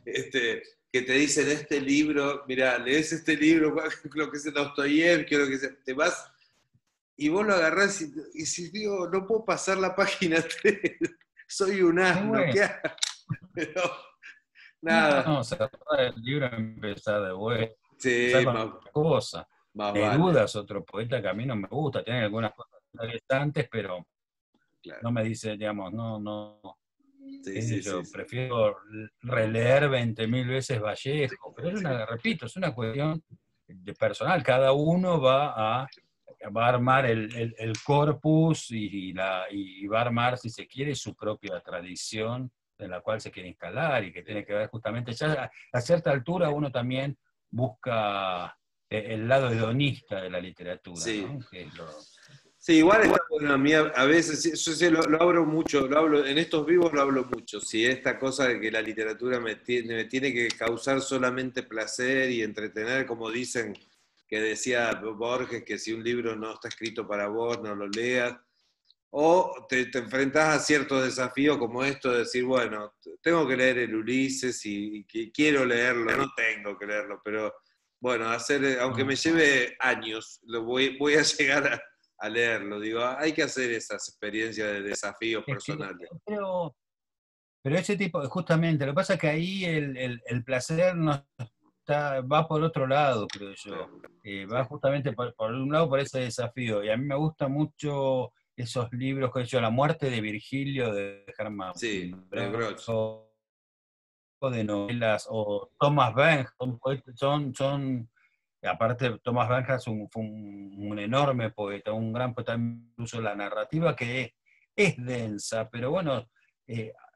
que te dicen este libro, mira, lees este libro, lo que es Dostoyevsky, lo que sea, te vas y vos lo agarrás y si digo, no puedo pasar la página 3, soy un Y asno, bueno, ¿qué hago? Pero nada, no, cerrar el libro y empezar de vuelta, empezar sí, con otra cosa. más vale, Neruda es otro poeta que a mí no me gusta, tiene algunas cosas interesantes, pero claro, no me dice, digamos, no, sí, qué sé sí, sí, yo, sí, prefiero releer 20.000 veces Vallejo, pero repito, es una cuestión de personal, cada uno va a armar el corpus y va a armar, si se quiere, su propia tradición en la cual se quiere instalar y que tiene que ver justamente, ya a cierta altura uno también busca el lado hedonista de la literatura, Sí. ¿no? Que es lo, Sí, igual está bueno, a mí a veces, sí, yo sí lo abro mucho, lo hablo, en estos vivos lo hablo mucho, si esta cosa de que la literatura me tiene que causar solamente placer y entretener, como dicen, que decía Borges, que si un libro no está escrito para vos, no lo leas, o te enfrentás a ciertos desafíos como esto de decir, bueno, tengo que leer el Ulises y que quiero leerlo, no tengo que leerlo, pero bueno, hacer, aunque me lleve años, voy a llegar a leerlo. Digo, hay que hacer esas experiencias de desafíos es que, personales. pero ese tipo, justamente, lo que pasa es que ahí el placer no va por otro lado, creo yo. Claro. Va Sí, justamente por un lado por ese desafío. Y a mí me gustan mucho esos libros que he hecho, La muerte de Virgilio de Hermann sí, de Broch. Brock, o de novelas, o Thomas Benjamin, aparte Thomas Benjamin fue un enorme poeta, un gran poeta, incluso la narrativa que es densa, pero bueno,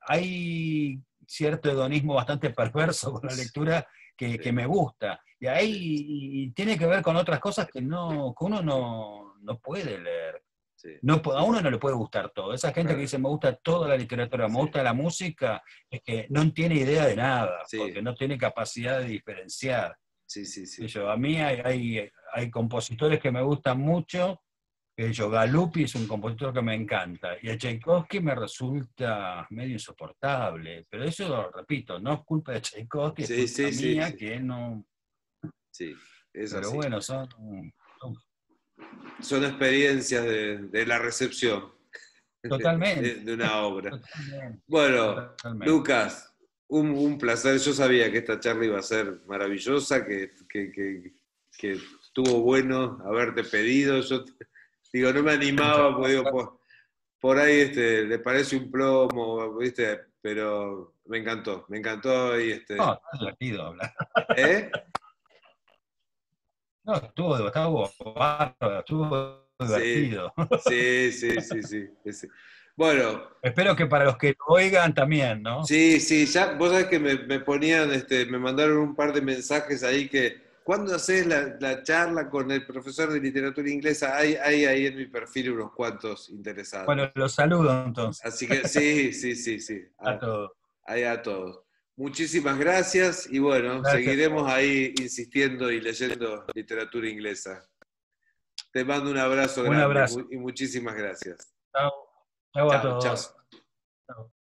hay cierto hedonismo bastante perverso con la lectura que Sí, me gusta. Y sí, ahí tiene que ver con otras cosas que uno no puede leer. sí, No, a sí, uno sí, no le puede gustar todo. Esa gente que claro. dice me gusta toda la literatura, me Sí, gusta la música, es que no tiene idea de nada, sí, porque no tiene capacidad de diferenciar. sí, sí, Qué sí. sé yo, a mí hay compositores que me gustan mucho, que yo, Galuppi es un compositor que me encanta, y a Tchaikovsky me resulta medio insoportable, pero eso lo repito, no es culpa de Tchaikovsky, es Sí, culpa sí, sí, mía sí, que no... sí, es Pero así. bueno, son Son experiencias de la recepción totalmente, de una obra. totalmente, Bueno, totalmente. Lucas, un placer. Yo sabía que esta charla iba a ser maravillosa, que estuvo bueno haberte pedido. Yo digo, no me Muchas animaba, porque digo, gracias. por ahí le parece un plomo, ¿viste? Pero me encantó y No, está divertido hablar. ¿eh? No, estuvo bárbaro, estuvo Sí, divertido. sí, sí, sí, sí, sí. Bueno, Espero que para los que lo oigan también, ¿no? sí, sí, ya, vos sabés que me ponían, me mandaron un par de mensajes ahí que, ¿cuándo haces la charla con el profesor de literatura inglesa? Hay ahí en mi perfil unos cuantos Bueno, interesados. los saludo entonces Así que sí, sí, sí, sí, a todos. ahí a todos. Muchísimas gracias y bueno, Gracias a seguiremos vos. ahí insistiendo y leyendo literatura inglesa. Te mando un abrazo Un grande abrazo. y muchísimas gracias. Chao. Chao a Chao, chao. todos. Chao.